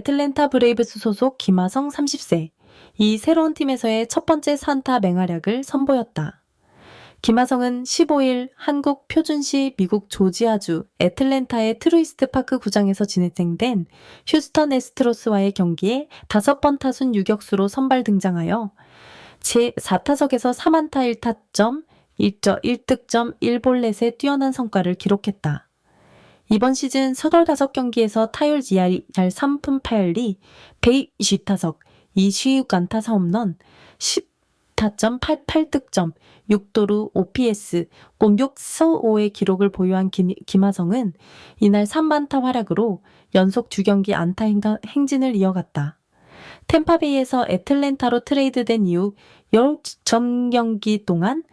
애틀랜타 브레이브스 소속 김하성 30세. 이 새로운 팀에서의 첫 번째 산타 맹활약을 선보였다. 김하성은 15일 한국 표준시 미국 조지아주 애틀랜타의 트루이스트 파크 구장에서 진행된 휴스턴 애스트로스와의 경기에 5번 타순 유격수로 선발 등장하여 제4타석에서 3안타 1타점, 1득점 1볼넷의 뛰어난 성과를 기록했다. 이번 시즌 35경기에서 타율 2할 3푼 8리, 120타석, 2쉬우안타 4홈런, 10타점 8득점, 6도루 OPS, 공격 서5의 기록을 보유한 김하성은 이날 3안타 활약으로 연속 2경기 안타 행진을 이어갔다. 템파베이에서 애틀랜타로 트레이드된 이후 10경기 동안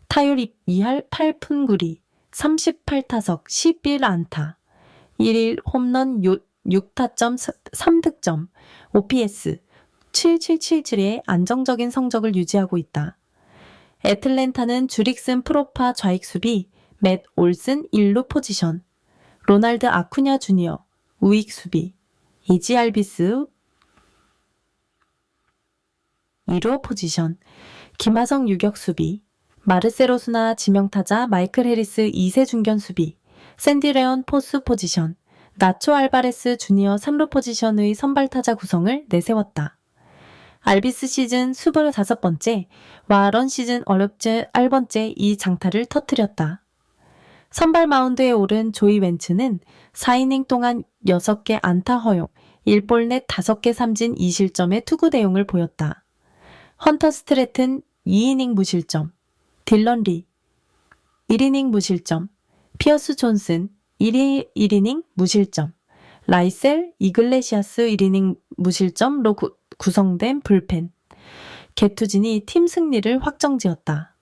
타율 2할 8푼 9리, 38타석 11안타, 1일 홈런 6타점 3득점, OPS 7777의 안정적인 성적을 유지하고 있다. 애틀랜타는 주릭슨 프로파 좌익 수비, 맷 올슨 1루 포지션, 로날드 아쿠냐 주니어 우익 수비, 이지 알비스 2루 포지션, 김하성 유격 수비, 마르세로 수나 지명타자 마이클 해리스 2세 중견 수비, 샌디 레온 포수 포지션, 나초 알바레스 주니어 3루 포지션의 선발타자 구성을 내세웠다. 알비스 시즌 25번째, 와런 시즌 어렵지 1번째 이 장타를 터뜨렸다. 선발 마운드에 오른 조이 웬츠는 4이닝 동안 6개 안타 허용, 1볼넷 5개 삼진 2실점의 투구 대용을 보였다. 헌터 스트레튼 2이닝 무실점, 딜런 리 1이닝 무실점, 피어스 존슨 1이닝 무실점, 라이셀 이글레시아스 1이닝 무실점로 구성된 불펜, 개투진이 팀 승리를 확정지었다.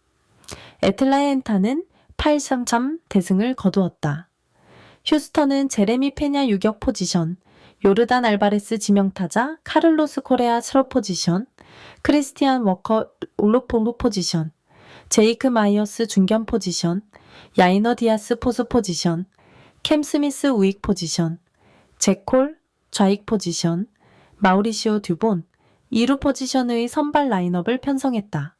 애틀랜타는 8-3 대승을 거두었다. 휴스턴은 제레미 페냐 유격 포지션, 요르단 알바레스 지명타자, 카를로스 코레아 스로 포지션, 크리스티안 워커 올로폴로 포지션, 제이크 마이어스 중견 포지션, 야이너 디아스 포수 포지션, 캠 스미스 우익 포지션, 제콜 좌익 포지션, 마우리시오 듀본 2루 포지션의 선발 라인업을 편성했다.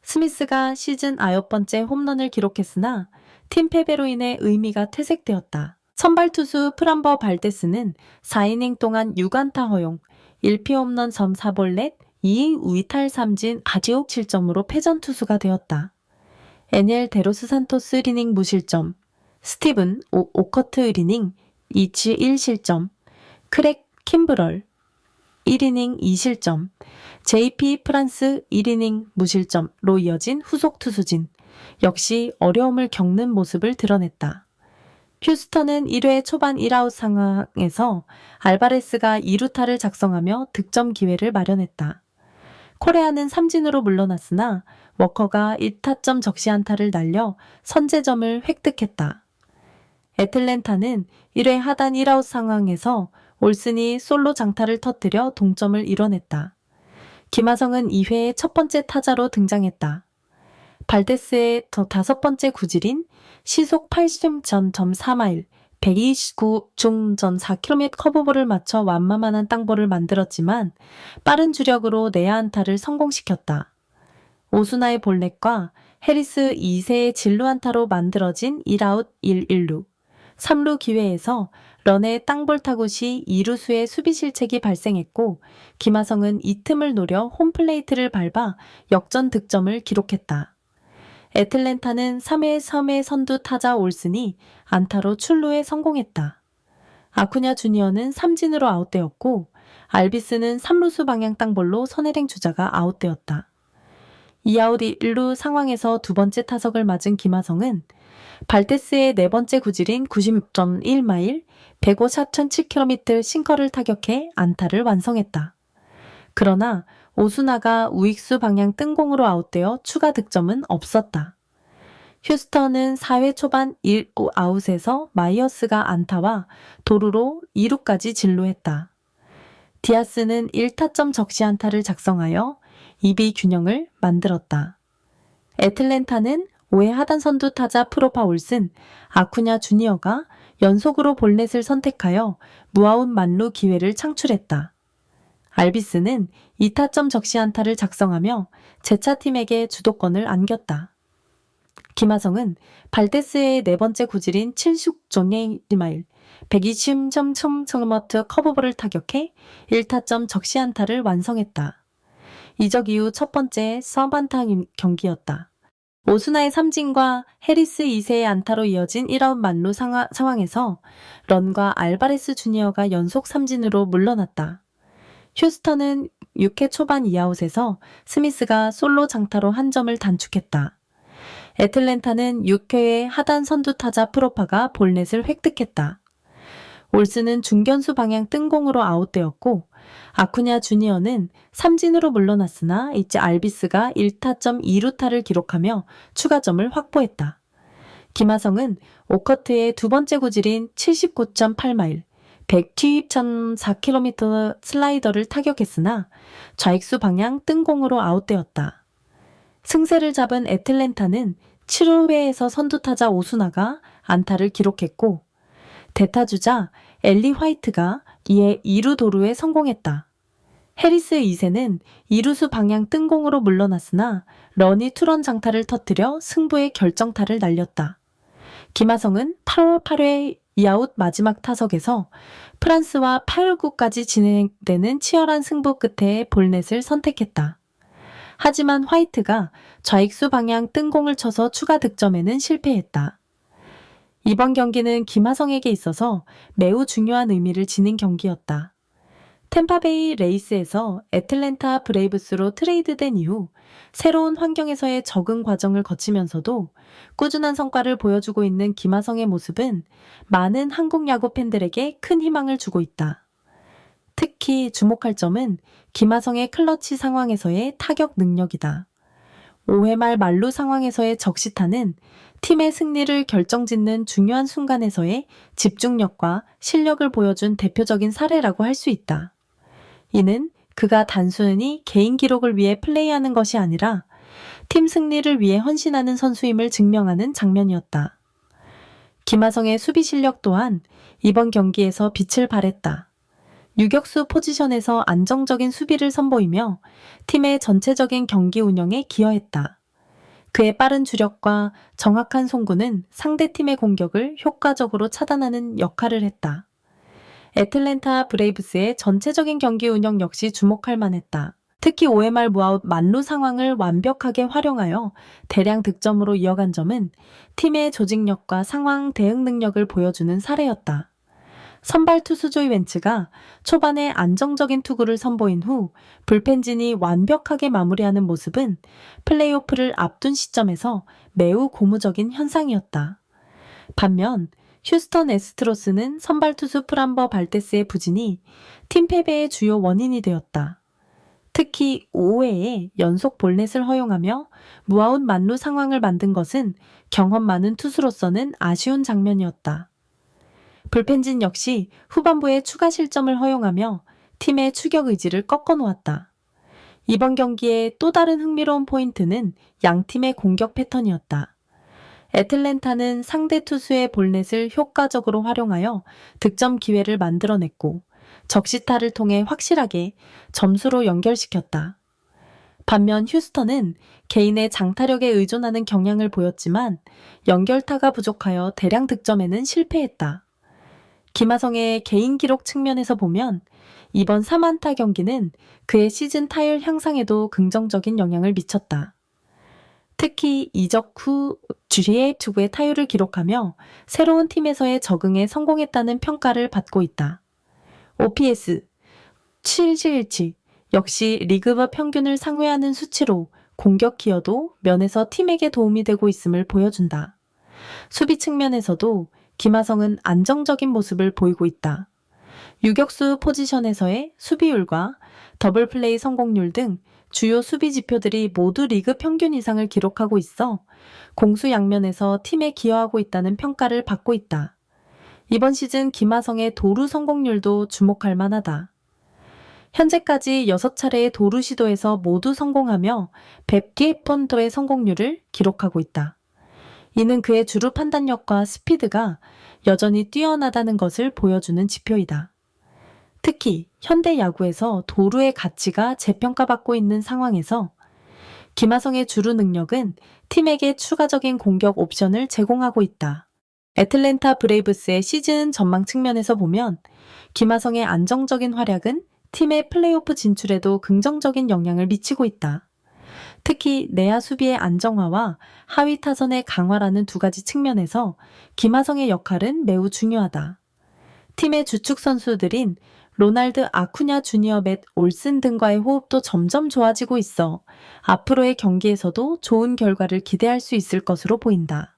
스미스가 시즌 9번째 홈런을 기록했으나 팀 패배로 인해 의미가 퇴색되었다. 선발 투수 프람버 발데스는 4이닝 동안 6안타 허용, 1피 홈런 점 4볼넷, 2 우이탈 삼진 아지옥 7점으로 패전 투수가 되었다. 애니엘 데로스 산토스 1이닝 무실점, 스티븐 오커트 1이닝 2치 1실점, 크랙 킴브럴 1이닝 2실점, JP 프란스 1이닝 무실점로 이어진 후속 투수진, 역시 어려움을 겪는 모습을 드러냈다. 휴스턴은 1회 초반 1아웃 상황에서 알바레스가 2루타를 작성하며 득점 기회를 마련했다. 코레아는 삼진으로 물러났으나 워커가 1타점 적시안타를 날려 선제점을 획득했다. 애틀랜타는 1회 하단 1아웃 상황에서 올슨이 솔로 장타를 터뜨려 동점을 이뤄냈다. 김하성은 2회의 첫 번째 타자로 등장했다. 발데스의 5번째 구질인 시속 80.4마일, 129중 전 4km 커브볼을 맞춰 완만한 땅볼을 만들었지만 빠른 주력으로 내야 안타를 성공시켰다. 오수나의 볼넷과 해리스 2세의 진루안타로 만들어진 1아웃 1-1루, 3루 기회에서 런의 땅볼 타구 시 2루수의 수비 실책이 발생했고 김하성은 이 틈을 노려 홈플레이트를 밟아 역전 득점을 기록했다. 애틀랜타는 3회 섬의 선두 타자 올슨이 안타로 출루에 성공했다. 아쿠냐 주니어는 삼진으로 아웃되었고 알비스는 3루수 방향 땅볼로 선해랭 주자가 아웃되었다. 2아웃 1루 상황에서 두 번째 타석을 맞은 김하성은 발데스의 네 번째 구질인 96.1마일, 104.7km 싱커를 타격해 안타를 완성했다. 그러나 오수나가 우익수 방향 뜬공으로 아웃되어 추가 득점은 없었다. 휴스턴은 4회 초반 1아웃에서 마이어스가 안타와 도루로 2루까지 진루했다. 디아스는 1타점 적시안타를 작성하여 2비 균형을 만들었다. 애틀랜타는 5회 하단 선두 타자 프로파 올슨, 아쿠냐 주니어가 연속으로 볼넷을 선택하여 무아웃 만루 기회를 창출했다. 알비스는 2타점 적시 안타를 작성하며 제차 팀에게 주도권을 안겼다. 김하성은 발데스의 네 번째 구질인 70존예마일 120.3km 커브볼을 타격해 1타점 적시 안타를 완성했다. 이적 이후 첫 번째 서반타 경기였다. 오스나의 삼진과 해리스 2세의 안타로 이어진 1아웃 만루 상황에서 런과 알바레스 주니어가 연속 삼진으로 물러났다. 휴스턴은 6회 초반 2아웃에서 스미스가 솔로 장타로 한 점을 단축했다. 애틀랜타는 6회에 하단 선두 타자 프로파가 볼넷을 획득했다. 올스는 중견수 방향 뜬공으로 아웃되었고 아쿠냐 주니어는 삼진으로 물러났으나 이제 알비스가 1타점 2루타를 기록하며 추가점을 확보했다. 김하성은 오커트의 두 번째 구질인 79.8마일 120.4km 슬라이더를 타격했으나 좌익수 방향 뜬공으로 아웃되었다. 승세를 잡은 애틀랜타는 7회에서 선두타자 오수나가 안타를 기록했고 대타주자 엘리 화이트가 이에 2루 도루에 성공했다. 해리스 2세는 2루수 방향 뜬공으로 물러났으나 런이 투런 장타를 터뜨려 승부의 결정타를 날렸다. 김하성은 8월 8회 2아웃 마지막 타석에서 프란스와 8구까지 진행되는 치열한 승부 끝에 볼넷을 선택했다. 하지만 화이트가 좌익수 방향 뜬공을 쳐서 추가 득점에는 실패했다. 이번 경기는 김하성에게 있어서 매우 중요한 의미를 지닌 경기였다. 템파베이 레이스에서 애틀랜타 브레이브스로 트레이드된 이후 새로운 환경에서의 적응 과정을 거치면서도 꾸준한 성과를 보여주고 있는 김하성의 모습은 많은 한국 야구 팬들에게 큰 희망을 주고 있다. 특히 주목할 점은 김하성의 클러치 상황에서의 타격 능력이다. 5회 말 만루 상황에서의 적시타는 팀의 승리를 결정짓는 중요한 순간에서의 집중력과 실력을 보여준 대표적인 사례라고 할 수 있다. 이는 그가 단순히 개인 기록을 위해 플레이하는 것이 아니라 팀 승리를 위해 헌신하는 선수임을 증명하는 장면이었다. 김하성의 수비 실력 또한 이번 경기에서 빛을 발했다. 유격수 포지션에서 안정적인 수비를 선보이며 팀의 전체적인 경기 운영에 기여했다. 그의 빠른 주력과 정확한 송구는 상대팀의 공격을 효과적으로 차단하는 역할을 했다. 애틀랜타 브레이브스의 전체적인 경기 운영 역시 주목할 만했다. 특히 5회 말 무아웃 만루 상황을 완벽하게 활용하여 대량 득점으로 이어간 점은 팀의 조직력과 상황 대응 능력을 보여주는 사례였다. 선발 투수 조이 웬츠가 초반에 안정적인 투구를 선보인 후 불펜진이 완벽하게 마무리하는 모습은 플레이오프를 앞둔 시점에서 매우 고무적인 현상이었다. 반면 휴스턴 애스트로스는 선발 투수 프람버 발데스의 부진이 팀 패배의 주요 원인이 되었다. 특히 5회에 연속 볼넷을 허용하며 무아웃 만루 상황을 만든 것은 경험 많은 투수로서는 아쉬운 장면이었다. 불펜진 역시 후반부에 추가 실점을 허용하며 팀의 추격 의지를 꺾어놓았다. 이번 경기의 또 다른 흥미로운 포인트는 양팀의 공격 패턴이었다. 애틀랜타는 상대 투수의 볼넷을 효과적으로 활용하여 득점 기회를 만들어냈고 적시타를 통해 확실하게 점수로 연결시켰다. 반면 휴스턴은 개인의 장타력에 의존하는 경향을 보였지만 연결타가 부족하여 대량 득점에는 실패했다. 김하성의 개인 기록 측면에서 보면 이번 3안타 경기는 그의 시즌 타율 향상에도 긍정적인 영향을 미쳤다. 특히 이적 후 주리의 투구의 타율을 기록하며 새로운 팀에서의 적응에 성공했다는 평가를 받고 있다. OPS 717 역시 리그업 평균을 상회하는 수치로 공격 기여도 면에서 팀에게 도움이 되고 있음을 보여준다. 수비 측면에서도 김하성은 안정적인 모습을 보이고 있다. 유격수 포지션에서의 수비율과 더블 플레이 성공률 등 주요 수비 지표들이 모두 리그 평균 이상을 기록하고 있어 공수 양면에서 팀에 기여하고 있다는 평가를 받고 있다. 이번 시즌 김하성의 도루 성공률도 주목할 만하다. 현재까지 6차례의 도루 시도에서 모두 성공하며 100개 펀더의 성공률을 기록하고 있다. 이는 그의 주루 판단력과 스피드가 여전히 뛰어나다는 것을 보여주는 지표이다. 특히 현대 야구에서 도루의 가치가 재평가받고 있는 상황에서 김하성의 주루 능력은 팀에게 추가적인 공격 옵션을 제공하고 있다. 애틀랜타 브레이브스의 시즌 전망 측면에서 보면 김하성의 안정적인 활약은 팀의 플레이오프 진출에도 긍정적인 영향을 미치고 있다. 특히 내야 수비의 안정화와 하위 타선의 강화라는 두 가지 측면에서 김하성의 역할은 매우 중요하다. 팀의 주축 선수들인 로날드 아쿠냐 주니어 맷 올슨 등과의 호흡도 점점 좋아지고 있어 앞으로의 경기에서도 좋은 결과를 기대할 수 있을 것으로 보인다.